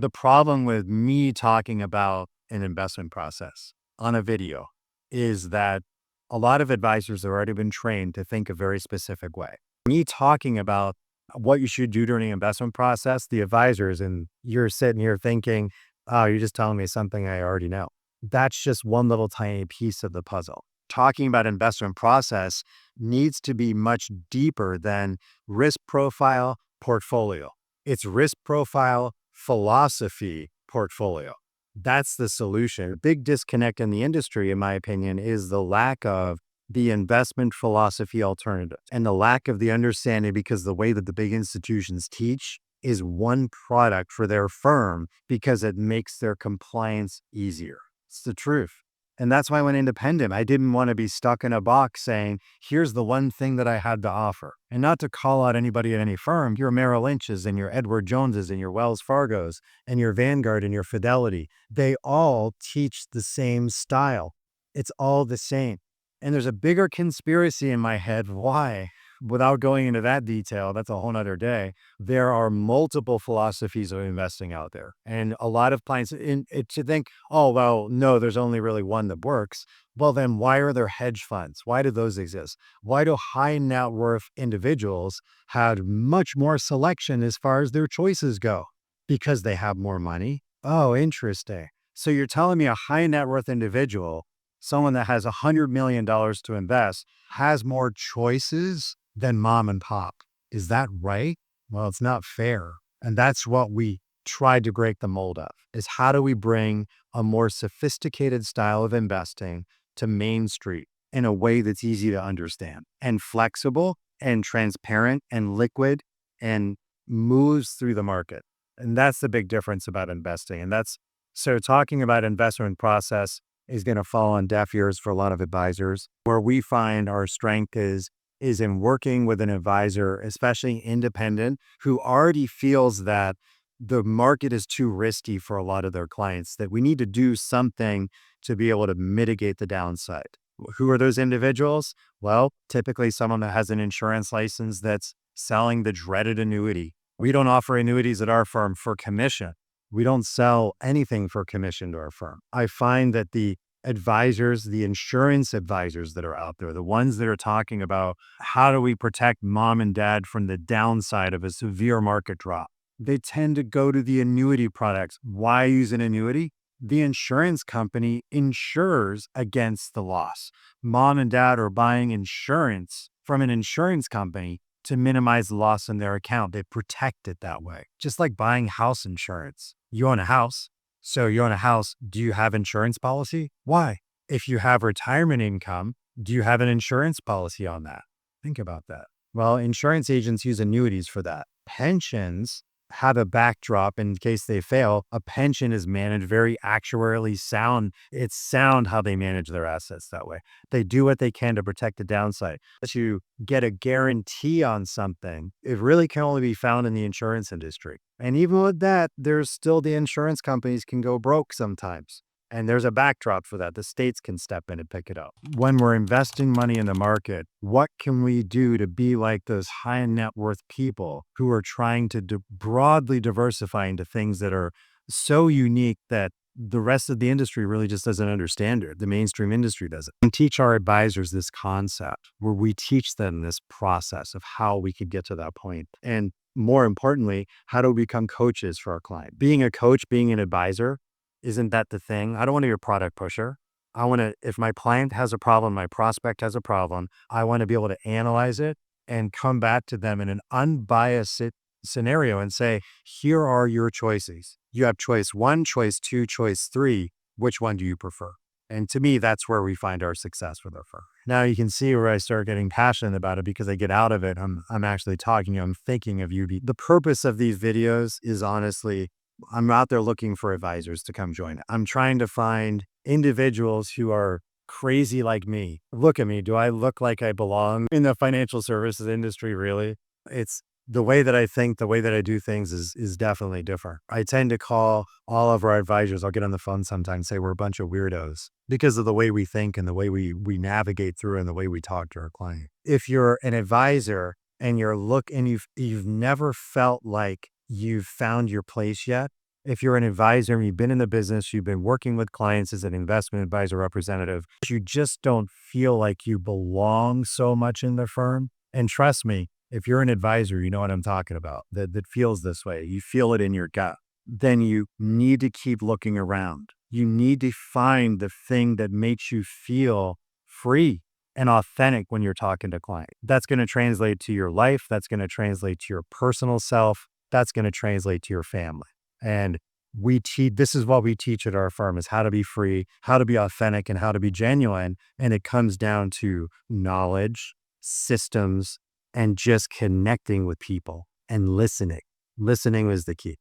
The problem with me talking about an investment process on a video is that a lot of advisors have already been trained to think a very specific way. Me talking about what you should do during the investment process, the advisors, and you're sitting here thinking, oh, you're just telling me something I already know. That's just one little tiny piece of the puzzle. Talking about investment process needs to be much deeper than risk profile portfolio. It's risk profile philosophy portfolio. That's the solution. A big disconnect in the industry, in my opinion, is the lack of the investment philosophy alternative and the lack of the understanding, because the way that the big institutions teach is one product for their firm because it makes their compliance easier. It's the truth. And that's why I went independent. I didn't want to be stuck in a box saying, here's the one thing that I had to offer. And not to call out anybody at any firm, your Merrill Lynch's and your Edward Jones's and your Wells Fargo's and your Vanguard and your Fidelity, they all teach the same style. It's all the same. And there's a bigger conspiracy in my head. Why? Without going into that detail, that's a whole nother day. There are multiple philosophies of investing out there. And a lot of clients to think, oh, well, no, there's only really one that works. Well, then why are there hedge funds? Why do those exist? Why do high net worth individuals have much more selection as far as their choices go? Because they have more money. Oh, interesting. So you're telling me a high net worth individual, someone that has $100 million to invest, has more choices than mom and pop. Is that right? Well, it's not fair. And that's what we tried to break the mold of, is how do we bring a more sophisticated style of investing to Main Street in a way that's easy to understand and flexible and transparent and liquid and moves through the market. And that's the big difference about investing. And that's, so talking about investment process is going to fall on deaf ears for a lot of advisors. Where we find our strength is in working with an advisor, especially independent, who already feels that the market is too risky for a lot of their clients, that we need to do something to be able to mitigate the downside. Who are those individuals? Well, typically someone that has an insurance license that's selling the dreaded annuity. We don't offer annuities at our firm for commission. We don't sell anything for commission to our firm. I find that the advisors, the insurance advisors that are out there, the ones that are talking about how do we protect mom and dad from the downside of a severe market drop, they tend to go to the annuity products. Why use an annuity? The insurance company insures against the loss. Mom and dad are buying insurance from an insurance company to minimize loss in their account. They protect it that way. Just like buying house insurance. You own a house. So you own a house. Do you have insurance policy? Why? If you have retirement income, do you have an insurance policy on that? Think about that. Well, insurance agents use annuities for that. Pensions have a backdrop in case they fail. A pension is managed very actuarially sound. It's sound how they manage their assets that way. They do what they can to protect the downside. To get a guarantee on something, it really can only be found in the insurance industry. And even with that, there's still the insurance companies can go broke sometimes. And there's a backdrop for that. The states can step in and pick it up. When we're investing money in the market, what can we do to be like those high net worth people who are trying to broadly diversify into things that are so unique that the rest of the industry really just doesn't understand it. The mainstream industry doesn't. And teach our advisors this concept where we teach them this process of how we could get to that point. And more importantly, how do we become coaches for our client? Being a coach, being an advisor, isn't that the thing? I don't want to be a product pusher. I want to, if my client has a problem, my prospect has a problem, I want to be able to analyze it and come back to them in an unbiased scenario and say, here are your choices. You have choice 1, choice 2, choice 3. Which one do you prefer? And to me, that's where we find our success with our firm. Now you can see where I start getting passionate about it because I get out of it. I'm actually talking, I'm thinking of you. The purpose of these videos is honestly, I'm out there looking for advisors to come join. I'm trying to find individuals who are crazy like me. Look at me. Do I look like I belong in the financial services industry? Really? It's the way that I think, the way that I do things is definitely different. I tend to call all of our advisors, I'll get on the phone sometimes and say we're a bunch of weirdos because of the way we think and the way we navigate through and the way we talk to our client. If you're an advisor and you've never felt like you've found your place yet, If you're an advisor and you've been in the business, you've been working with clients as an investment advisor representative, you just don't feel like you belong so much in the firm. And trust me, if you're an advisor, you know what I'm talking about, that feels this way. You feel it in your gut. Then you need to keep looking around. You need to find the thing that makes you feel free and authentic when you're talking to clients. That's going to translate to your life. That's going to translate to your personal self. That's going to translate to your family. And this is what we teach at our firm, is how to be free, how to be authentic, and how to be genuine. And it comes down to knowledge, systems, and just connecting with people and listening. Listening is the key.